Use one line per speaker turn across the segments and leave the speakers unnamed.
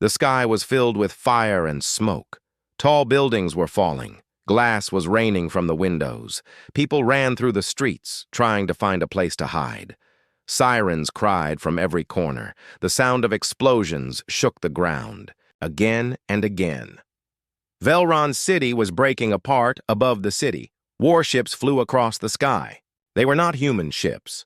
The sky was filled with fire and smoke. Tall buildings were falling. Glass was raining from the windows. People ran through the streets, trying to find a place to hide. Sirens cried from every corner. The sound of explosions shook the ground, again and again. Velron's city was breaking apart above the city. Warships flew across the sky. They were not human ships.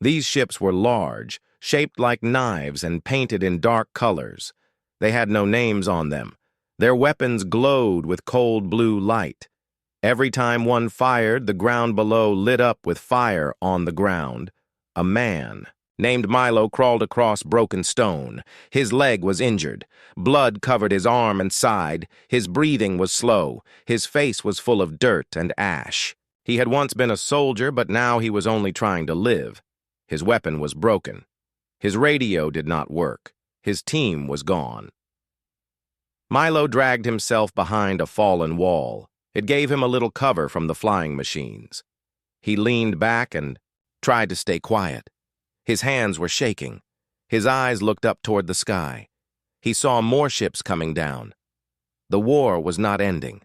These ships were large, shaped like knives and painted in dark colors. They had no names on them. Their weapons glowed with cold blue light. Every time one fired, the ground below lit up with fire on the ground. A man named Milo crawled across broken stone. His leg was injured. Blood covered his arm and side. His breathing was slow. His face was full of dirt and ash. He had once been a soldier, but now he was only trying to live. His weapon was broken. His radio did not work. His team was gone. Milo dragged himself behind a fallen wall. It gave him a little cover from the flying machines. He leaned back and tried to stay quiet. His hands were shaking. His eyes looked up toward the sky. He saw more ships coming down. The war was not ending.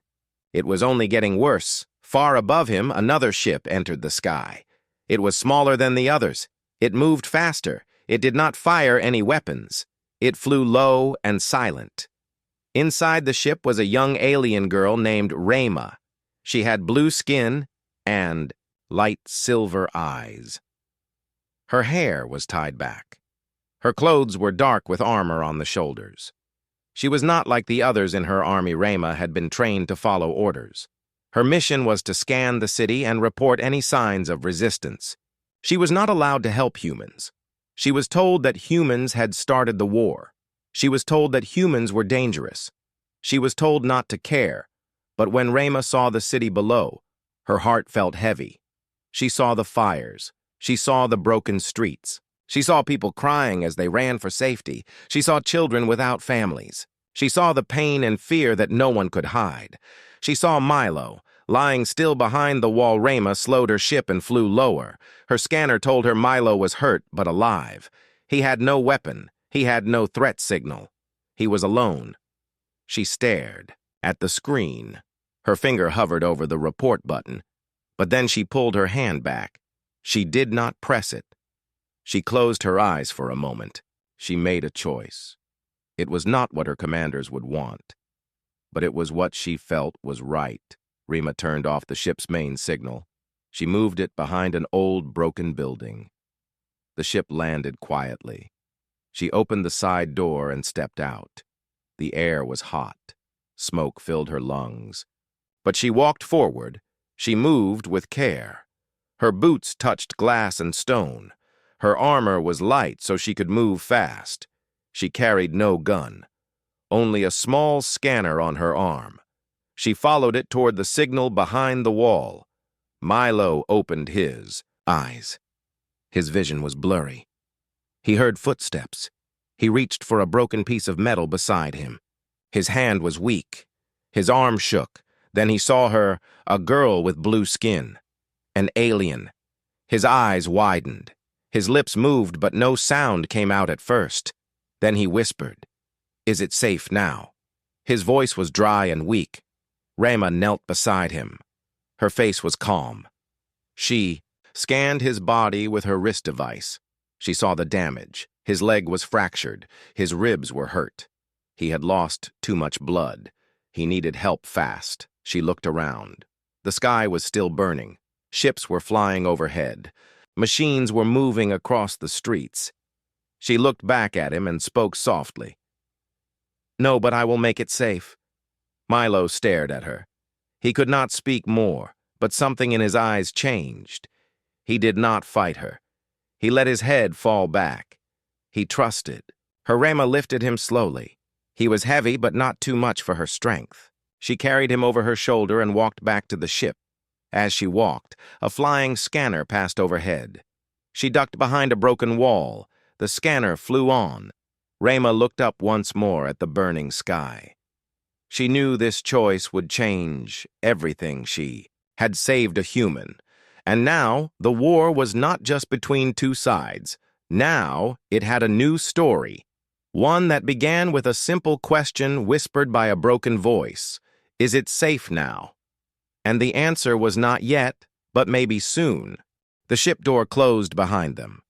It was only getting worse. Far above him, another ship entered the sky. It was smaller than the others. It moved faster. It did not fire any weapons. It flew low and silent. Inside the ship was a young alien girl named Rayma. She had blue skin and light silver eyes. Her hair was tied back. Her clothes were dark with armor on the shoulders. She was not like the others in her army. Rayma had been trained to follow orders. Her mission was to scan the city and report any signs of resistance. She was not allowed to help humans. She was told that humans had started the war. She was told that humans were dangerous. She was told not to care, but when Rayma saw the city below, her heart felt heavy. She saw the fires. She saw the broken streets. She saw people crying as they ran for safety. She saw children without families. She saw the pain and fear that no one could hide. She saw Milo, lying still behind the wall. Rayma slowed her ship and flew lower. Her scanner told her Milo was hurt but alive. He had no weapon. He had no threat signal. He was alone. She stared at the screen. Her finger hovered over the report button, but then she pulled her hand back. She did not press it. She closed her eyes for a moment. She made a choice. It was not what her commanders would want, but it was what she felt was right. Rayma turned off the ship's main signal. She moved it behind an old, broken building. The ship landed quietly. She opened the side door and stepped out. The air was hot. Smoke filled her lungs. But she walked forward. She moved with care. Her boots touched glass and stone. Her armor was light so she could move fast. She carried no gun, only a small scanner on her arm. She followed it toward the signal behind the wall. Milo opened his eyes. His vision was blurry. He heard footsteps. He reached for a broken piece of metal beside him. His hand was weak. His arm shook. Then he saw her, a girl with blue skin. An alien. His eyes widened. His lips moved, but no sound came out at first. Then he whispered, "Is it safe now?" His voice was dry and weak. Rayma knelt beside him. Her face was calm. She scanned his body with her wrist device. She saw the damage. His leg was fractured. His ribs were hurt. He had lost too much blood. He needed help fast. She looked around. The sky was still burning. Ships were flying overhead. Machines were moving across the streets. She looked back at him and spoke softly. "No, but I will make it safe." Milo stared at her. He could not speak more, but something in his eyes changed. He did not fight her. He let his head fall back. He trusted. Her Rayma lifted him slowly. He was heavy, but not too much for her strength. She carried him over her shoulder and walked back to the ship. As she walked, a flying scanner passed overhead. She ducked behind a broken wall. The scanner flew on. Rayma looked up once more at the burning sky. She knew this choice would change everything. She had saved a human. And now, the war was not just between two sides. Now, it had a new story. One that began with a simple question whispered by a broken voice. Is it safe now? And the answer was not yet, but maybe soon. The ship door closed behind them.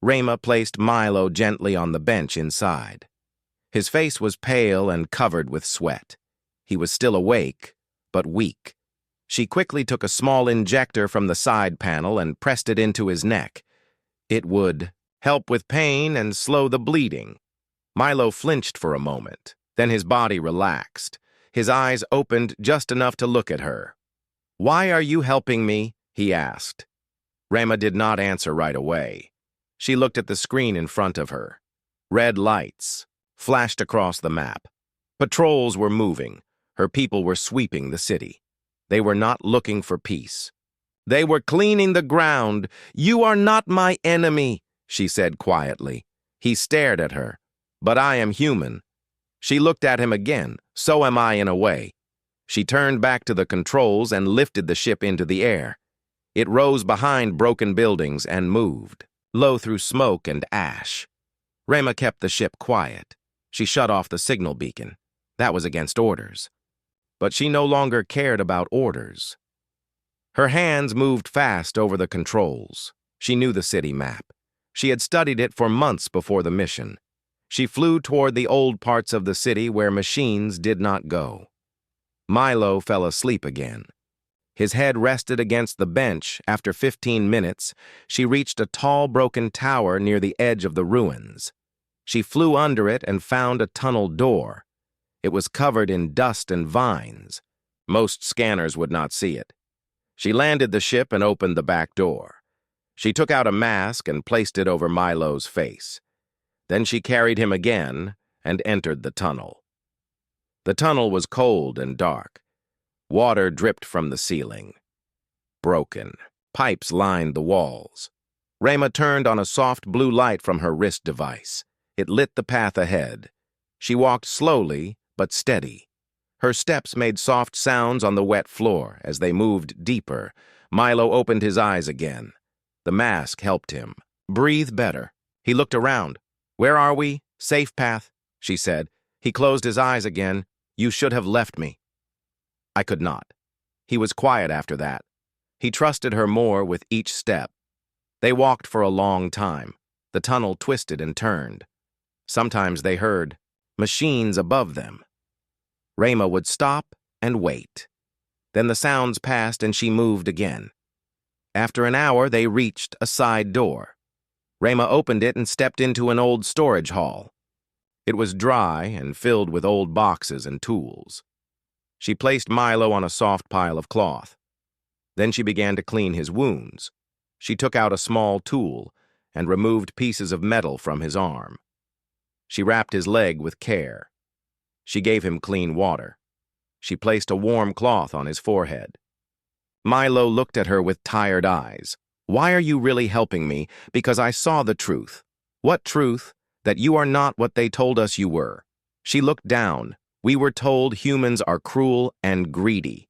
Rayma placed Milo gently on the bench inside. His face was pale and covered with sweat. He was still awake, but weak. She quickly took a small injector from the side panel and pressed it into his neck. It would help with pain and slow the bleeding. Milo flinched for a moment. Then his body relaxed. His eyes opened just enough to look at her. "Why are you helping me?" he asked. Rayma did not answer right away. She looked at the screen in front of her. Red lights flashed across the map. Patrols were moving. Her people were sweeping the city. They were not looking for peace. They were cleaning the ground. "You are not my enemy," she said quietly. He stared at her. "But I am human." She looked at him again. "So am I in a way." She turned back to the controls and lifted the ship into the air. It rose behind broken buildings and moved, low through smoke and ash. Rayma kept the ship quiet. She shut off the signal beacon. That was against orders. But she no longer cared about orders. Her hands moved fast over the controls. She knew the city map. She had studied it for months before the mission. She flew toward the old parts of the city where machines did not go. Milo fell asleep again. His head rested against the bench. After 15 minutes, she reached a tall, broken tower near the edge of the ruins. She flew under it and found a tunnel door. It was covered in dust and vines. Most scanners would not see it. She landed the ship and opened the back door. She took out a mask and placed it over Milo's face. Then she carried him again and entered the tunnel. The tunnel was cold and dark. Water dripped from the ceiling. Broken. Pipes lined the walls. Rayma turned on a soft blue light from her wrist device. It lit the path ahead. She walked slowly, but steady. Her steps made soft sounds on the wet floor as they moved deeper. Milo opened his eyes again. The mask helped him. "Breathe better." He looked around. "Where are we?" "Safe path," she said. He closed his eyes again. "You should have left me." "I could not." He was quiet after that. He trusted her more with each step. They walked for a long time. The tunnel twisted and turned. Sometimes they heard machines above them. Rayma would stop and wait. Then the sounds passed and she moved again. After an hour, they reached a side door. Rayma opened it and stepped into an old storage hall. It was dry and filled with old boxes and tools. She placed Milo on a soft pile of cloth. Then she began to clean his wounds. She took out a small tool and removed pieces of metal from his arm. She wrapped his leg with care. She gave him clean water. She placed a warm cloth on his forehead. Milo looked at her with tired eyes. "Why are you really helping me? Because I saw the truth." "What truth?" "That you are not what they told us you were." She looked down. "We were told humans are cruel and greedy.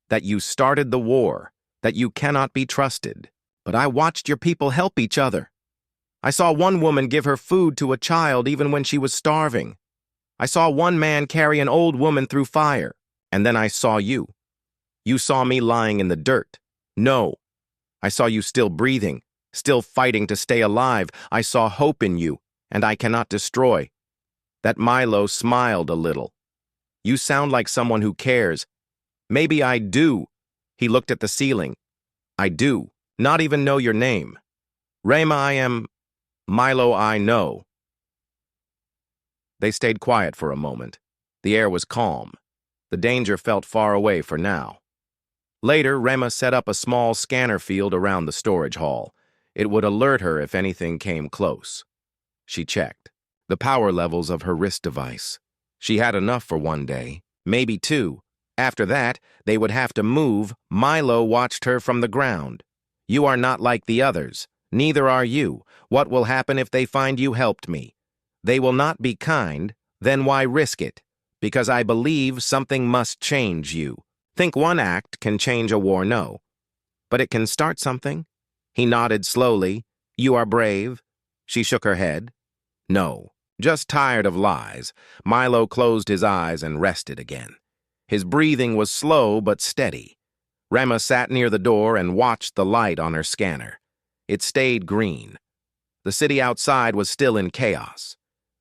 That you started the war. That you cannot be trusted. But I watched your people help each other. I saw one woman give her food to a child even when she was starving. I saw one man carry an old woman through fire. And then I saw you. You saw me lying in the dirt. No. I saw you still breathing, still fighting to stay alive. I saw hope in you, and I cannot destroy." That Milo smiled a little. "You sound like someone who cares." "Maybe I do." He looked at the ceiling. "I do. Not even know your name." "Rayma, I am." "Milo, I know." They stayed quiet for a moment. The air was calm. The danger felt far away for now. Later, Rayma set up a small scanner field around the storage hall. It would alert her if anything came close. She checked the power levels of her wrist device. She had enough for one day, maybe two. After that, they would have to move. Milo watched her from the ground. "You are not like the others. Neither are you. What will happen if they find you helped me? They will not be kind. Then why risk it? Because I believe something must change you. Think one act can change a war, no. But it can start something." He nodded slowly. "You are brave." She shook her head. "No, Just tired of lies, Milo closed his eyes and rested again. His breathing was slow but steady. Rema sat near the door and watched the light on her scanner. It stayed green. The city outside was still in chaos.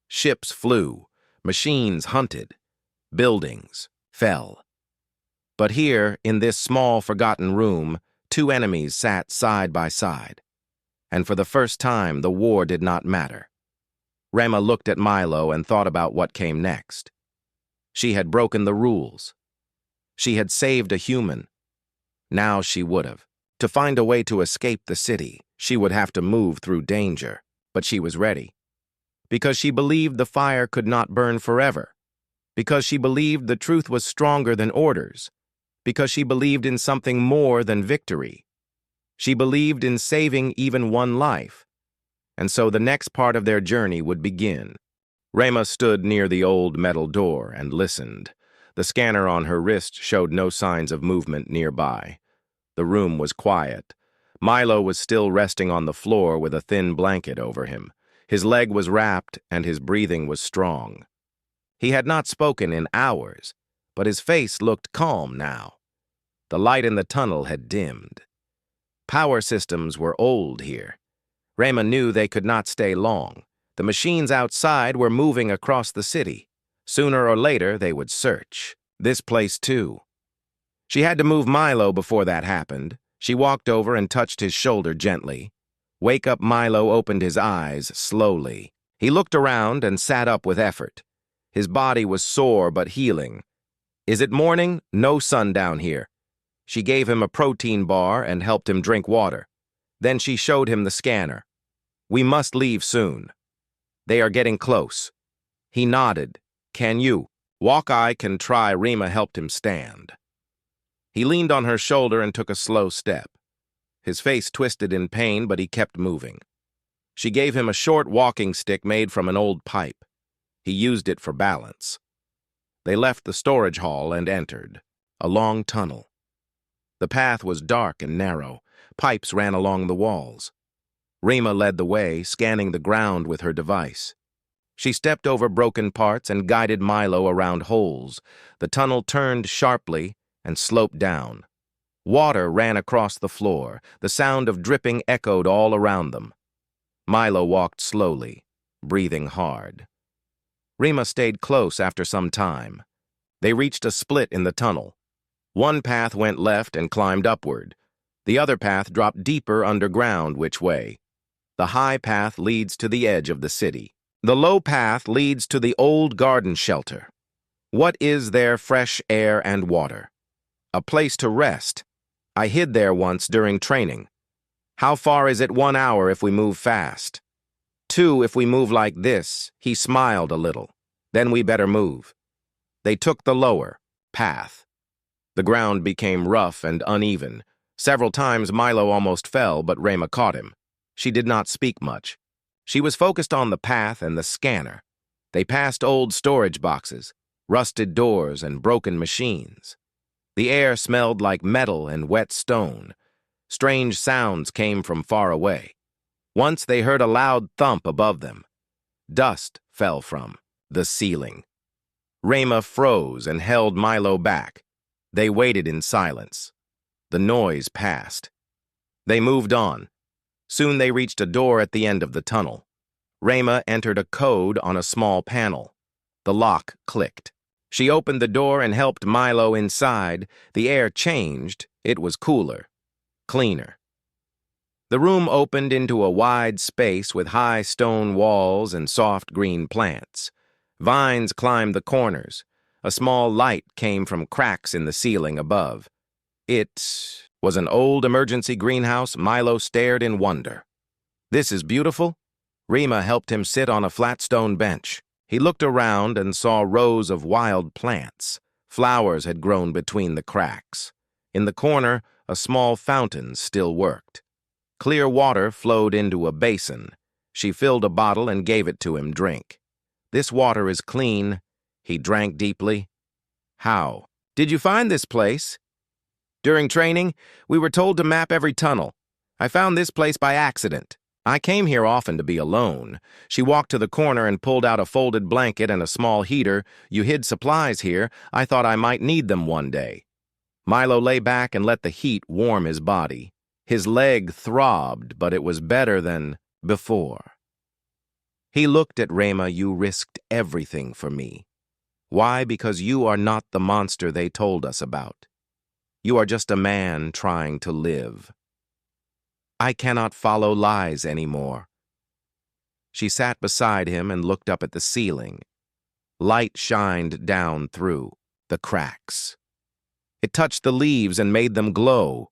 Ships flew, machines hunted, buildings fell. But here, in this small, forgotten room, two enemies sat side by side. And for the first time, the war did not matter. Rema looked at Milo and thought about what came next. She had broken the rules. She had saved a human. Now she would have. To find a way to escape the city, she would have to move through danger. But she was ready. Because she believed the fire could not burn forever. Because she believed the truth was stronger than orders. Because she believed in something more than victory. She believed in saving even one life. And so the next part of their journey would begin. Rema stood near the old metal door and listened. The scanner on her wrist showed no signs of movement nearby. The room was quiet. Milo was still resting on the floor with a thin blanket over him. His leg was wrapped and his breathing was strong. He had not spoken in hours, but his face looked calm now. The light in the tunnel had dimmed. Power systems were old here. Rema knew they could not stay long. The machines outside were moving across the city. Sooner or later, they would search. This place, too. She had to move Milo before that happened. She walked over and touched his shoulder gently. Wake Up Milo opened his eyes slowly. He looked around and sat up with effort. His body was sore but healing. Is it morning? No sun down here. She gave him a protein bar and helped him drink water. Then she showed him the scanner. We must leave soon. They are getting close. He nodded. Can you? Walk-Eye can try. Rema helped him stand. He leaned on her shoulder and took a slow step. His face twisted in pain, but he kept moving. She gave him a short walking stick made from an old pipe. He used it for balance. They left the storage hall and entered a long tunnel. The path was dark and narrow. Pipes ran along the walls. Rema led the way, scanning the ground with her device. She stepped over broken parts and guided Milo around holes. The tunnel turned sharply and sloped down. Water ran across the floor. The sound of dripping echoed all around them. Milo walked slowly, breathing hard. Rema stayed close after some time. They reached a split in the tunnel. One path went left and climbed upward. The other path dropped deeper underground. Which way? The high path leads to the edge of the city. The low path leads to the old garden shelter. What is there? Fresh air and water. A place to rest. I hid there once during training. How far is it? 1 hour if we move fast. 2 if we move like this. He smiled a little. Then we better move. They took the lower path. The ground became rough and uneven. Several times Milo almost fell, but Rema caught him. She did not speak much. She was focused on the path and the scanner. They passed old storage boxes, rusted doors, and broken machines. The air smelled like metal and wet stone. Strange sounds came from far away. Once they heard a loud thump above them. Dust fell from the ceiling. Rema froze and held Milo back. They waited in silence. The noise passed. They moved on. Soon they reached a door at the end of the tunnel. Rema entered a code on a small panel. The lock clicked. She opened the door and helped Milo inside. The air changed. It was cooler, cleaner. The room opened into a wide space with high stone walls and soft green plants. Vines climbed the corners. A small light came from cracks in the ceiling above. It was an old emergency greenhouse. Milo stared in wonder. This is beautiful. Rema helped him sit on a flat stone bench. He looked around and saw rows of wild plants. Flowers had grown between the cracks. In the corner, a small fountain still worked. Clear water flowed into a basin. She filled a bottle and gave it to him. Drink. This water is clean. He drank deeply. How? Did you find this place? During training, we were told to map every tunnel. I found this place by accident. I came here often to be alone. She walked to the corner and pulled out a folded blanket and a small heater. You hid supplies here. I thought I might need them one day. Milo lay back and let the heat warm his body. His leg throbbed, but it was better than before. He looked at Rema. You risked everything for me. Why? Because you are not the monster they told us about. You are just a man trying to live. I cannot follow lies anymore. She sat beside him and looked up at the ceiling. Light shined down through the cracks. It touched the leaves and made them glow.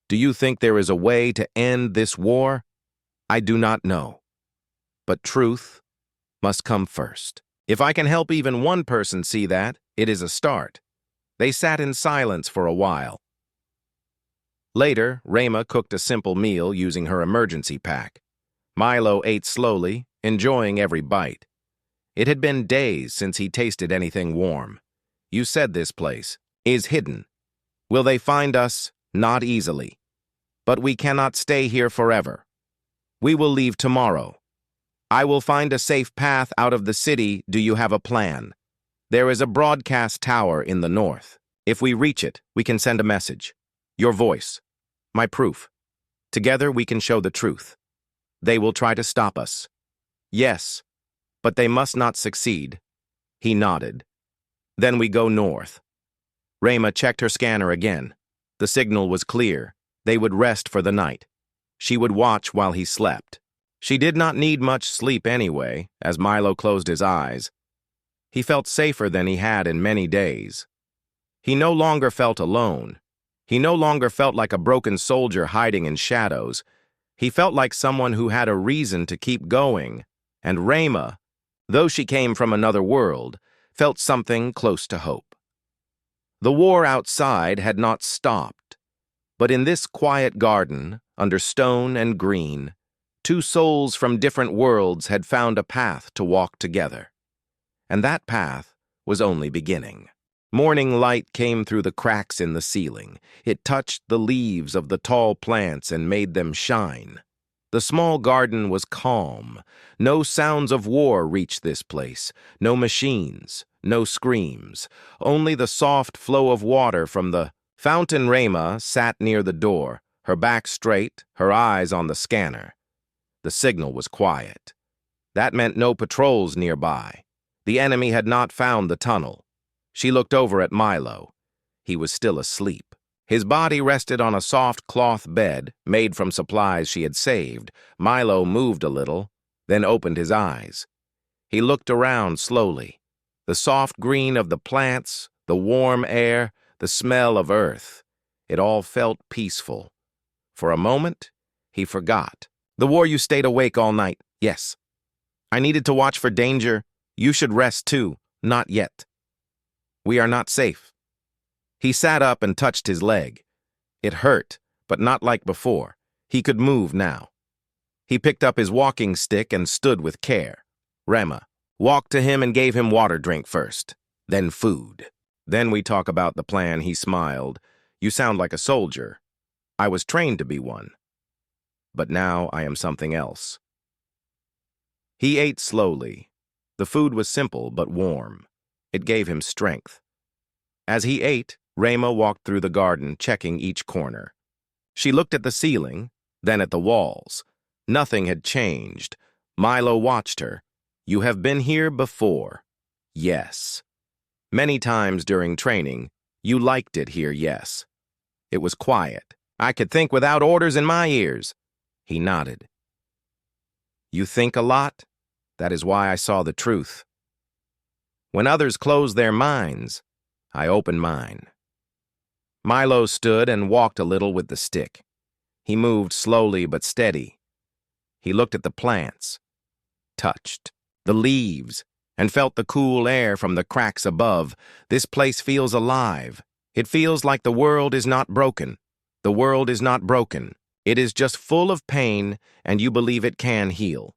Do you think there is a way to end this war? I do not know. But truth must come first. If I can help even one person see that, it is a start. They sat in silence for a while. Later, Rema cooked a simple meal using her emergency pack. Milo ate slowly, enjoying every bite. It had been days since he tasted anything warm. You said this place is hidden. Will they find us? Not easily. But we cannot stay here forever. We will leave tomorrow. I will find a safe path out of the city. Do you have a plan? There is a broadcast tower in the north. If we reach it, we can send a message. Your voice. My proof. Together we can show the truth. They will try to stop us. Yes, but they must not succeed. He nodded. Then we go north. Rema checked her scanner again. The signal was clear. They would rest for the night. She would watch while he slept. She did not need much sleep anyway, as Milo closed his eyes. He felt safer than he had in many days. He no longer felt alone. He no longer felt like a broken soldier hiding in shadows. He felt like someone who had a reason to keep going. And Rema, though she came from another world, felt something close to hope. The war outside had not stopped. But in this quiet garden, under stone and green, two souls from different worlds had found a path to walk together. And that path was only beginning. Morning light came through the cracks in the ceiling. It touched the leaves of the tall plants and made them shine. The small garden was calm. No sounds of war reached this place. No machines, no screams. Only the soft flow of water from the fountain. Rema sat near the door, her back straight, her eyes on the scanner. The signal was quiet. That meant no patrols nearby. The enemy had not found the tunnel. She looked over at Milo. He was still asleep. His body rested on a soft cloth bed made from supplies she had saved. Milo moved a little, then opened his eyes. He looked around slowly. The soft green of the plants, the warm air, the smell of earth. It all felt peaceful. For a moment, he forgot. The war. You stayed awake all night. Yes. I needed to watch for danger. You should rest too. Not yet. We are not safe. He sat up and touched his leg. It hurt, but not like before. He could move now. He picked up his walking stick and stood with care. Rema walked to him and gave him water drink first, then food. Then we talk about the plan. He smiled. You sound like a soldier. I was trained to be one. But now I am something else. He ate slowly. The food was simple but warm. It gave him strength. As he ate, Rema walked through the garden, checking each corner. She looked at the ceiling, then at the walls. Nothing had changed. Milo watched her. You have been here before. Yes. Many times during training, you liked it here, yes. It was quiet. I could think without orders in my ears. He nodded. You think a lot? That is why I saw the truth. When others close their minds, I open mine. Milo stood and walked a little with the stick. He moved slowly but steady. He looked at the plants, touched the leaves, and felt the cool air from the cracks above. This place feels alive. It feels like the world is not broken. The world is not broken. It is just full of pain, and you believe it can heal.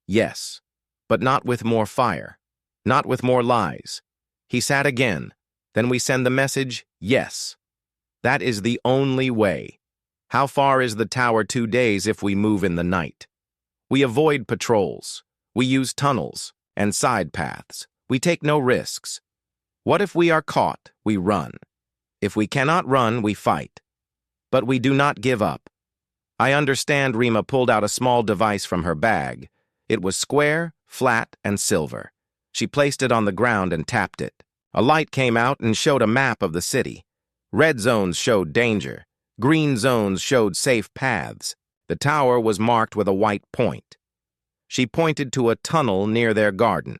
Yes, but not with more fire. Not with more lies. He sat again. Then we send the message, yes. That is the only way. How far is the tower? 2 days if we move in the night. We avoid patrols. We use tunnels and side paths. We take no risks. What if we are caught? We run. If we cannot run, we fight. But we do not give up. I understand. Rima pulled out a small device from her bag. It was square, flat, and silver. She placed it on the ground and tapped it. A light came out and showed a map of the city. Red zones showed danger. Green zones showed safe paths. The tower was marked with a white point. She pointed to a tunnel near their garden.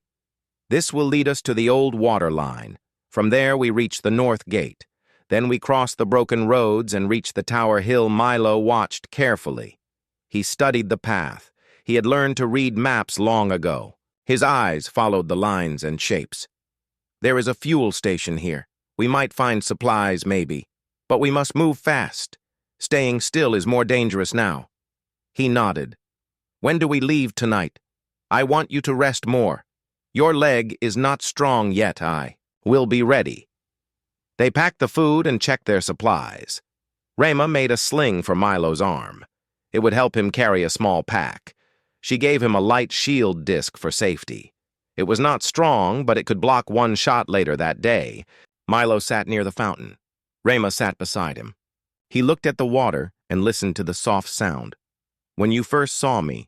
This will lead us to the old water line. From there we reach the north gate. Then we cross the broken roads and reach the tower hill. Milo watched carefully. He studied the path. He had learned to read maps long ago. His eyes followed the lines and shapes. There is a fuel station here. We might find supplies, maybe. But we must move fast. Staying still is more dangerous now. He nodded. When do we leave tonight? I want you to rest more. Your leg is not strong yet. I will be ready. They packed the food and checked their supplies. Rima made a sling for Milo's arm. It would help him carry a small pack. She gave him a light shield disc for safety. It was not strong, but it could block one shot later that day. Milo sat near the fountain. Rima sat beside him. He looked at the water and listened to the soft sound. When you first saw me,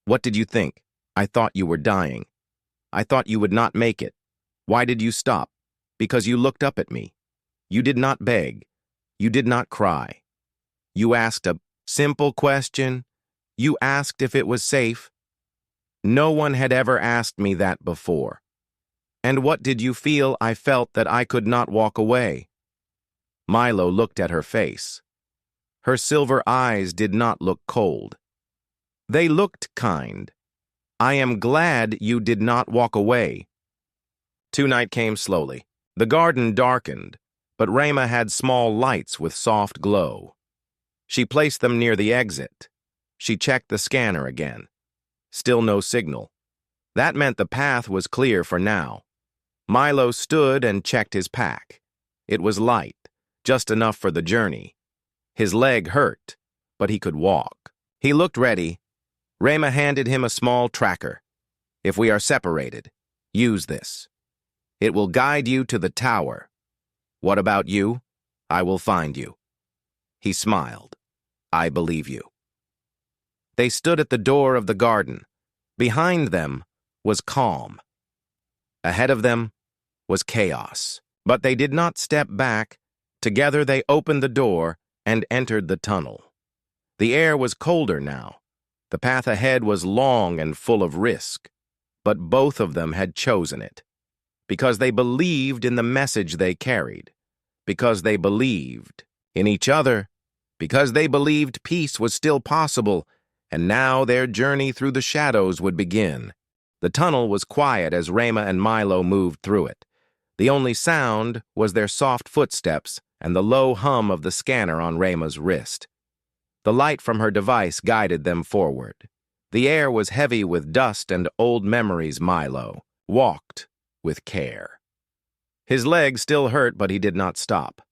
what did you think? I thought you were dying. I thought you would not make it. Why did you stop? Because you looked up at me. You did not beg. You did not cry. You asked a simple question. You asked if it was safe. No one had ever asked me that before. And what did you feel? I felt that I could not walk away. Milo looked at her face. Her silver eyes did not look cold. They looked kind. I am glad you did not walk away. Night came slowly. The garden darkened, but Rima had small lights with soft glow. She placed them near the exit. She checked the scanner again. Still no signal. That meant the path was clear for now. Milo stood and checked his pack. It was light, just enough for the journey. His leg hurt, but he could walk. He looked ready. Rima handed him a small tracker. If we are separated, use this. It will guide you to the tower. What about you? I will find you. He smiled. I believe you. They stood at the door of the garden. Behind them was calm. Ahead of them was chaos. But they did not step back. Together they opened the door and entered the tunnel. The air was colder now. The path ahead was long and full of risk. But both of them had chosen it. Because they believed in the message they carried. Because they believed in each other. Because they believed peace was still possible. And now their journey through the shadows would begin. The tunnel was quiet as Rima and Milo moved through it. The only sound was their soft footsteps and the low hum of the scanner on Rima's wrist. The light from her device guided them forward. The air was heavy with dust and old memories. Milo walked with care. His leg still hurt, but he did not stop.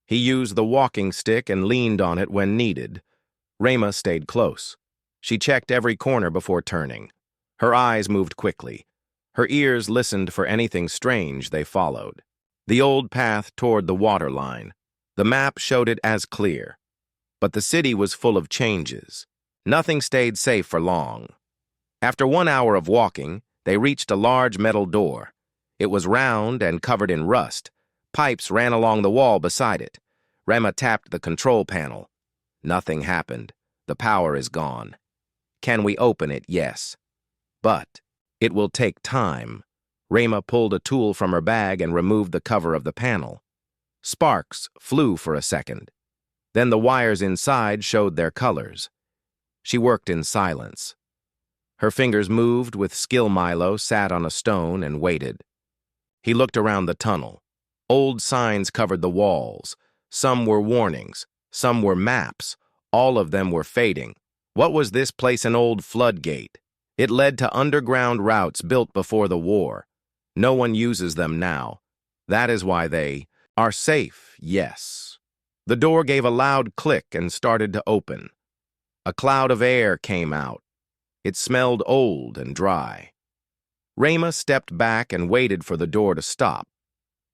He used the walking stick and leaned on it when needed. Rima stayed close. She checked every corner before turning. Her eyes moved quickly. Her ears listened for anything strange. They followed. The old path toward the water line. The map showed it as clear. But the city was full of changes. Nothing stayed safe for long. After 1 hour of walking, they reached a large metal door. It was round and covered in rust. Pipes ran along the wall beside it. Rima tapped the control panel. Nothing happened. The power is gone. Can we open it? Yes. But it will take time. Rima pulled a tool from her bag and removed the cover of the panel. Sparks flew for a second. Then the wires inside showed their colors. She worked in silence. Her fingers moved with skill. Milo sat on a stone and waited. He looked around the tunnel. Old signs covered the walls. Some were warnings. Some were maps. All of them were fading. What was this place? An old floodgate. It led to underground routes built before the war. No one uses them now. That is why they are safe, yes. The door gave a loud click and started to open. A cloud of air came out. It smelled old and dry. Rayma stepped back and waited for the door to stop.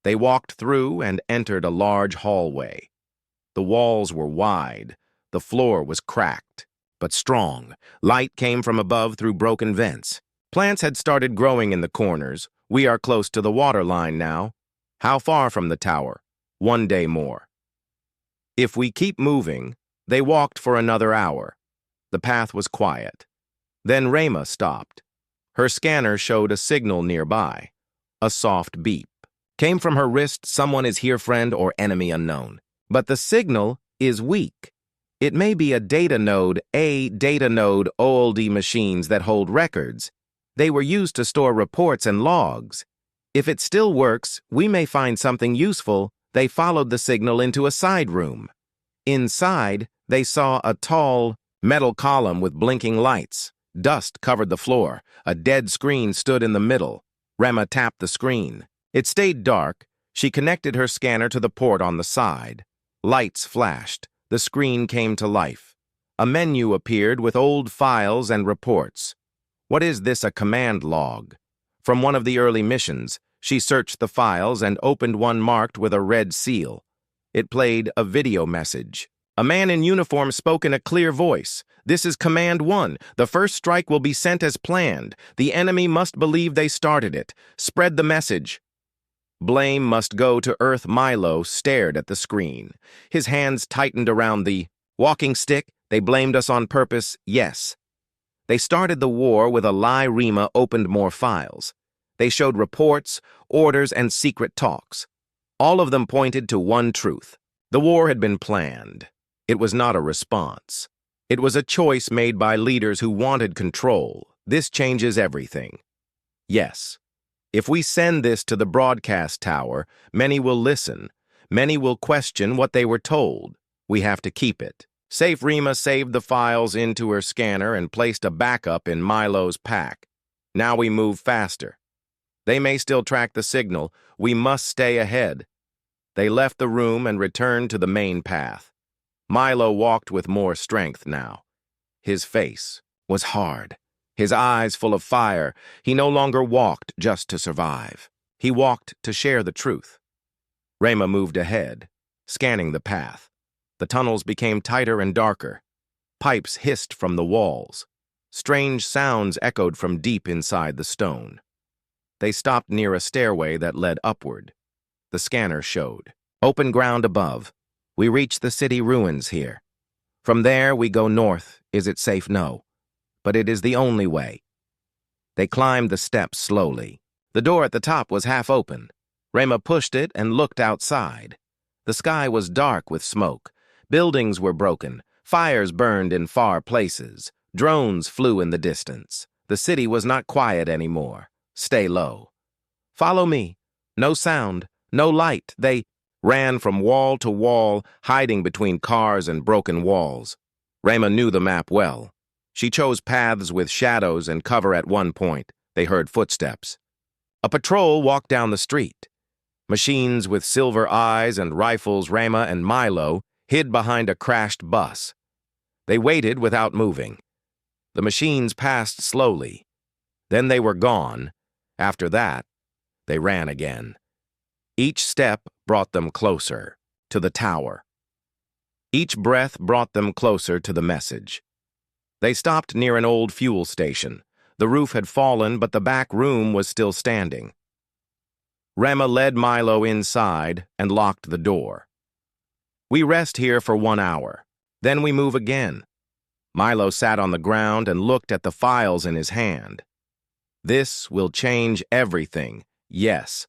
They walked through and entered a large hallway. The walls were wide. The floor was cracked, but strong. Light came from above through broken vents. Plants had started growing in the corners. We are close to the water line now. How far from the tower? 1 day more. If we keep moving, they walked for another hour. The path was quiet. Then Rayma stopped. Her scanner showed a signal nearby. A soft beep. Came from her wrist, someone is here, friend, or enemy unknown. But the signal is weak. It may be a data node, old machines that hold records. They were used to store reports and logs. If it still works, we may find something useful. They followed the signal into a side room. Inside, they saw a tall, metal column with blinking lights. Dust covered the floor. A dead screen stood in the middle. Rayma tapped the screen. It stayed dark. She connected her scanner to the port on the side. Lights flashed. The screen came to life. A menu appeared with old files and reports. What is this, a command log? From one of the early missions, she searched the files and opened one marked with a red seal. It played a video message. A man in uniform spoke in a clear voice. This is Command 1. The first strike will be sent as planned. The enemy must believe they started it. Spread the message. Blame must go to Earth. Milo stared at the screen. His hands tightened around the walking stick. They blamed us on purpose, yes. They started the war with a lie. Rayma opened more files. They showed reports, orders, and secret talks. All of them pointed to one truth. The war had been planned. It was not a response. It was a choice made by leaders who wanted control. This changes everything. Yes. If we send this to the broadcast tower, many will listen. Many will question what they were told. We have to keep it. Safe. Rayma saved the files into her scanner and placed a backup in Milo's pack. Now we move faster. They may still track the signal. We must stay ahead. They left the room and returned to the main path. Milo walked with more strength now. His face was hard. His eyes full of fire. He no longer walked just to survive. He walked to share the truth. Rayma moved ahead, scanning the path. The tunnels became tighter and darker. Pipes hissed from the walls. Strange sounds echoed from deep inside the stone. They stopped near a stairway that led upward. The scanner showed open ground above. We reach the city ruins here. From there, we go north. Is it safe? No. But it is the only way. They climbed the steps slowly. The door at the top was half open. Rayma pushed it and looked outside. The sky was dark with smoke. Buildings were broken. Fires burned in far places. Drones flew in the distance. The city was not quiet anymore. Stay low. Follow me. No sound, no light. They ran from wall to wall, hiding between cars and broken walls. Rayma knew the map well. She chose paths with shadows and cover at one point. They heard footsteps. A patrol walked down the street. Machines with silver eyes and rifles. Rayma and Milo hid behind a crashed bus. They waited without moving. The machines passed slowly. Then they were gone. After that, they ran again. Each step brought them closer to the tower. Each breath brought them closer to the message. They stopped near an old fuel station. The roof had fallen, but the back room was still standing. Rayma led Milo inside and locked the door. We rest here for 1 hour. Then we move again. Milo sat on the ground and looked at the files in his hand. This will change everything, yes.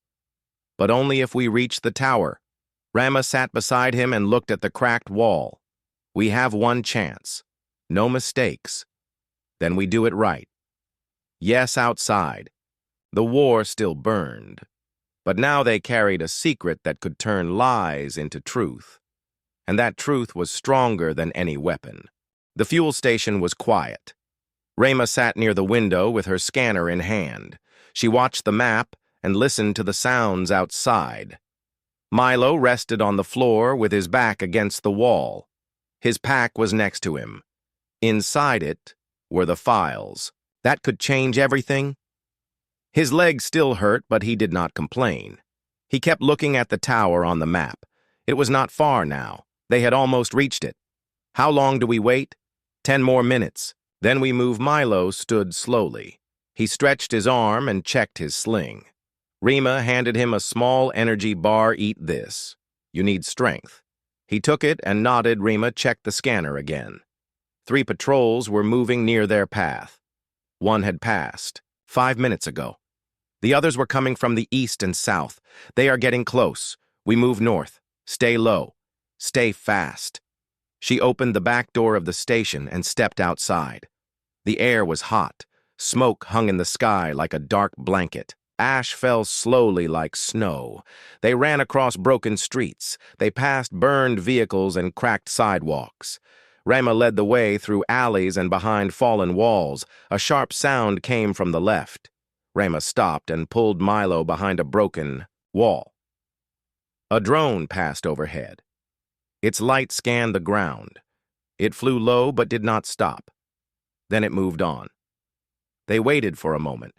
But only if we reach the tower. Rayma sat beside him and looked at the cracked wall. We have one chance. No mistakes. Then we do it right. Yes, outside. The war still burned. But now they carried a secret that could turn lies into truth. And that truth was stronger than any weapon. The fuel station was quiet. Rayma sat near the window with her scanner in hand. She watched the map and listened to the sounds outside. Milo rested on the floor with his back against the wall. His pack was next to him. Inside it were the files. That could change everything. His legs still hurt, but he did not complain. He kept looking at the tower on the map. It was not far now. They had almost reached it. How long do we wait? 10 more minutes. Then we move. Milo stood slowly. He stretched his arm and checked his sling. Rima handed him a small energy bar. Eat this. You need strength. He took it and nodded. Rima checked the scanner again. 3 patrols were moving near their path. 1 had passed 5 minutes ago. The others were coming from the east and south. They are getting close. We move north. Stay low. Stay fast. She opened the back door of the station and stepped outside. The air was hot. Smoke hung in the sky like a dark blanket. Ash fell slowly like snow. They ran across broken streets. They passed burned vehicles and cracked sidewalks. Rima led the way through alleys and behind fallen walls. A sharp sound came from the left. Rima stopped and pulled Milo behind a broken wall. A drone passed overhead. Its light scanned the ground. It flew low but did not stop. Then it moved on. They waited for a moment.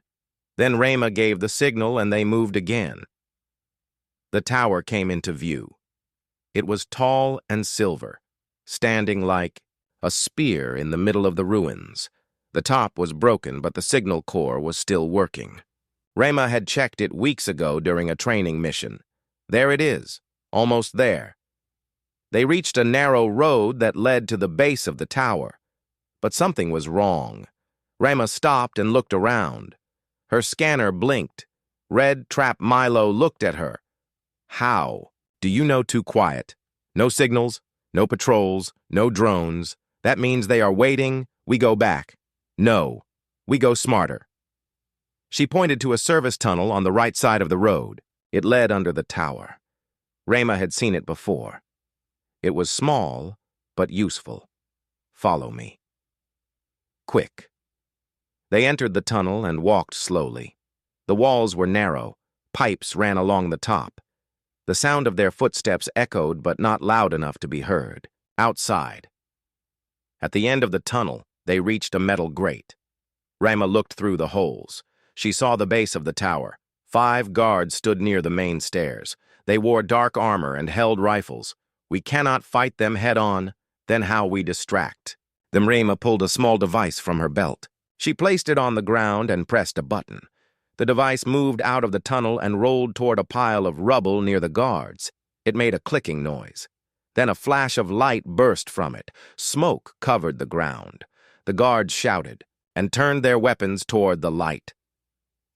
Then Rima gave the signal and they moved again. The tower came into view. It was tall and silver, standing like a spear in the middle of the ruins. The top was broken, but the signal core was still working. Rima had checked it weeks ago during a training mission. There it is, almost there. They reached a narrow road that led to the base of the tower. But something was wrong. Rima stopped and looked around. Her scanner blinked. Red Trap Milo looked at her. How? Do you know? Too quiet. No signals, no patrols, no drones. That means they are waiting. We go back. No, we go smarter. She pointed to a service tunnel on the right side of the road. It led under the tower. Rima had seen it before. It was small, but useful. Follow me. Quick. They entered the tunnel and walked slowly. The walls were narrow. Pipes ran along the top. The sound of their footsteps echoed, but not loud enough to be heard. Outside. At the end of the tunnel, they reached a metal grate. Rima looked through the holes. She saw the base of the tower. 5 guards stood near the main stairs. They wore dark armor and held rifles. We cannot fight them head-on. Then how we distract. Then Rima pulled a small device from her belt. She placed it on the ground and pressed a button. The device moved out of the tunnel and rolled toward a pile of rubble near the guards. It made a clicking noise. Then a flash of light burst from it. Smoke covered the ground. The guards shouted and turned their weapons toward the light.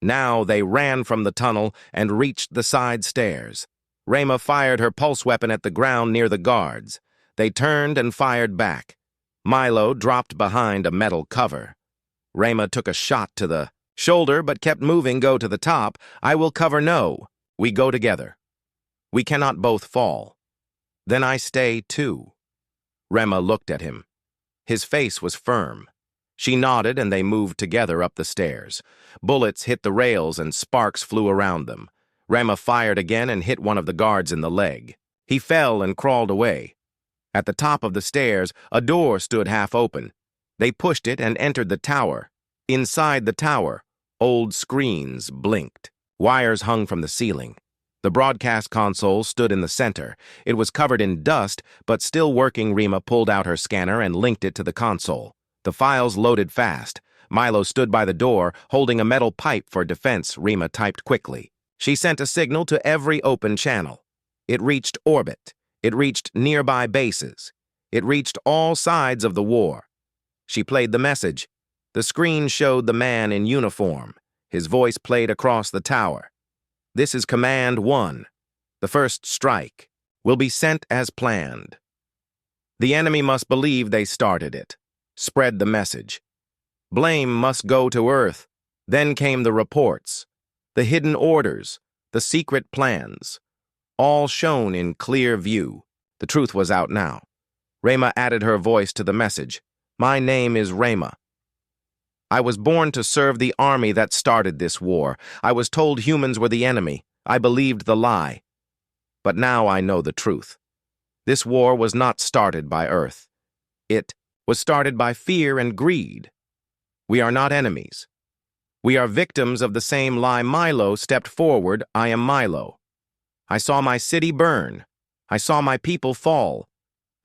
Now they ran from the tunnel and reached the side stairs. Rima fired her pulse weapon at the ground near the guards. They turned and fired back. Milo dropped behind a metal cover. Rima took a shot to the shoulder but kept moving. Go to the top. I will cover. No. We go together. We cannot both fall. Then I stay too. Rima looked at him. His face was firm. She nodded and they moved together up the stairs. Bullets hit the rails and sparks flew around them. Rima fired again and hit one of the guards in the leg. He fell and crawled away. At the top of the stairs, a door stood half open. They pushed it and entered the tower. Inside the tower, old screens blinked. Wires hung from the ceiling. The broadcast console stood in the center. It was covered in dust, but still working. Rima pulled out her scanner and linked it to the console. The files loaded fast. Milo stood by the door, holding a metal pipe for defense. Rima typed quickly. She sent a signal to every open channel. It reached orbit. It reached nearby bases. It reached all sides of the war. She played the message. The screen showed the man in uniform. His voice played across the tower. This is Command 1. The first strike will be sent as planned. The enemy must believe they started it. Spread the message. Blame must go to Earth. Then came the reports, the hidden orders, the secret plans, all shown in clear view. The truth was out now. Rima added her voice to the message. My name is Rima. I was born to serve the army that started this war. I was told humans were the enemy. I believed the lie. But now I know the truth. This war was not started by Earth. It was started by fear and greed. We are not enemies. We are victims of the same lie. Milo stepped forward. I am Milo. I saw my city burn. I saw my people fall.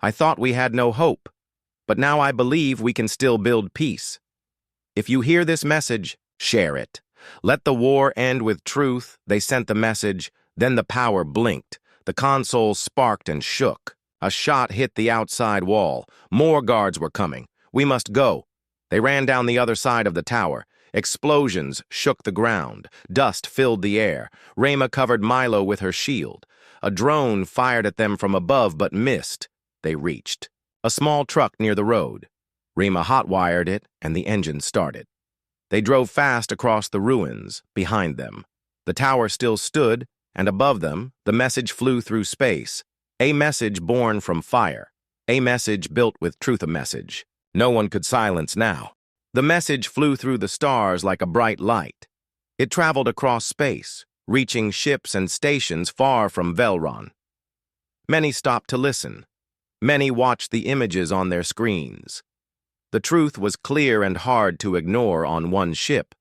I thought we had no hope, but now I believe we can still build peace. If you hear this message, share it. Let the war end with truth. They sent the message, then the power blinked. The console sparked and shook. A shot hit the outside wall. More guards were coming. We must go. They ran down the other side of the tower. Explosions shook the ground. Dust filled the air. Rayma covered Milo with her shield. A drone fired at them from above but missed. They reached a small truck near the road. Rayma hotwired it and the engine started. They drove fast across the ruins behind them. The tower still stood, and above them, the message flew through space. A message born from fire. A message built with truth. A message no one could silence now. The message flew through the stars like a bright light. It traveled across space, reaching ships and stations far from Velron. Many stopped to listen. Many watched the images on their screens. The truth was clear and hard to ignore on one ship.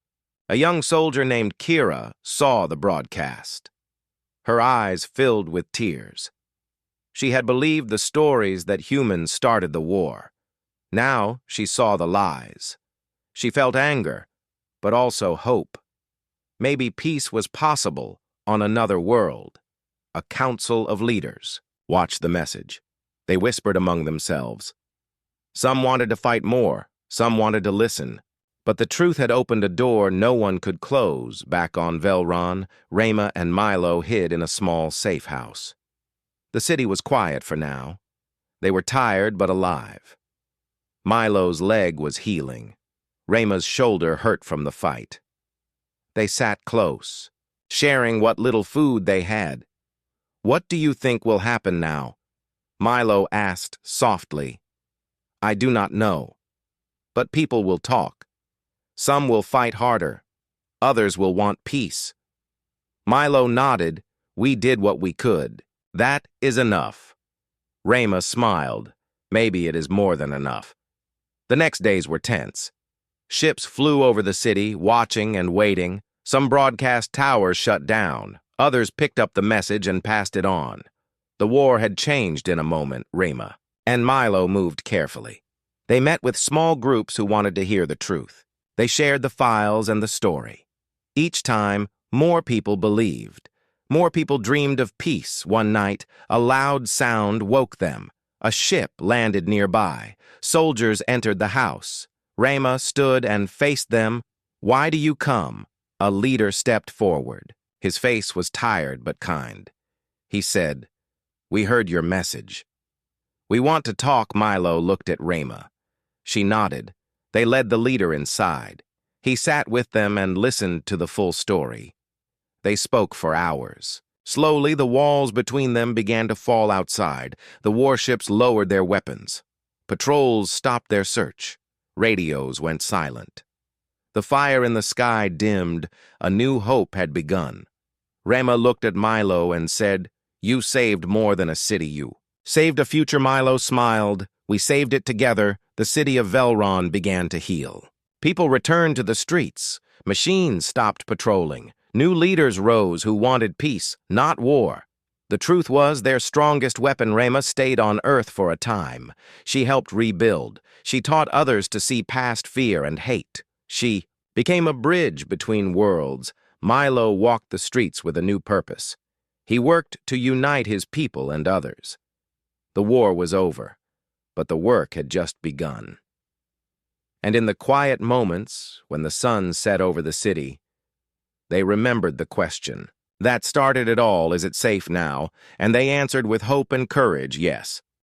A young soldier named Kira saw the broadcast. Her eyes filled with tears. She had believed the stories that humans started the war. Now she saw the lies. She felt anger, but also hope. Maybe peace was possible on another world. A council of leaders watched the message. They whispered among themselves. Some wanted to fight more, some wanted to listen. But the truth had opened a door no one could close. Back on Velron, Rayma and Milo hid in a small safe house. The city was quiet for now. They were tired but alive. Milo's leg was healing. Rayma's shoulder hurt from the fight. They sat close, sharing what little food they had. "What do you think will happen now?" Milo asked softly. "I do not know. But people will talk. Some will fight harder. Others will want peace." Milo nodded. "We did what we could. That is enough." Rayma smiled. "Maybe it is more than enough." The next days were tense. Ships flew over the city, watching and waiting. Some broadcast towers shut down. Others picked up the message and passed it on. The war had changed in a moment. Rayma and Milo moved carefully. They met with small groups who wanted to hear the truth. They shared the files and the story. Each time, more people believed. More people dreamed of peace. One night, a loud sound woke them. A ship landed nearby. Soldiers entered the house. Rayma stood and faced them. "Why do you come?" A leader stepped forward. His face was tired but kind. He said, "We heard your message." "We want to talk." Milo looked at Rayma. She nodded. They led the leader inside. He sat with them and listened to the full story. They spoke for hours. Slowly, the walls between them began to fall outside. The warships lowered their weapons. Patrols stopped their search. Radios went silent. The fire in the sky dimmed. A new hope had begun. Rayma looked at Milo and said, "You saved more than a city. You saved a future." Milo smiled. "We saved it together." The city of Velron began to heal. People returned to the streets. Machines stopped patrolling. New leaders rose who wanted peace, not war. The truth was their strongest weapon. Rayma stayed on Earth for a time. She helped rebuild. She taught others to see past fear and hate. She became a bridge between worlds. Milo walked the streets with a new purpose. He worked to unite his people and others. The war was over, but the work had just begun. And in the quiet moments, when the sun set over the city, they remembered the question that started it all: is it safe now? And they answered with hope and courage, yes.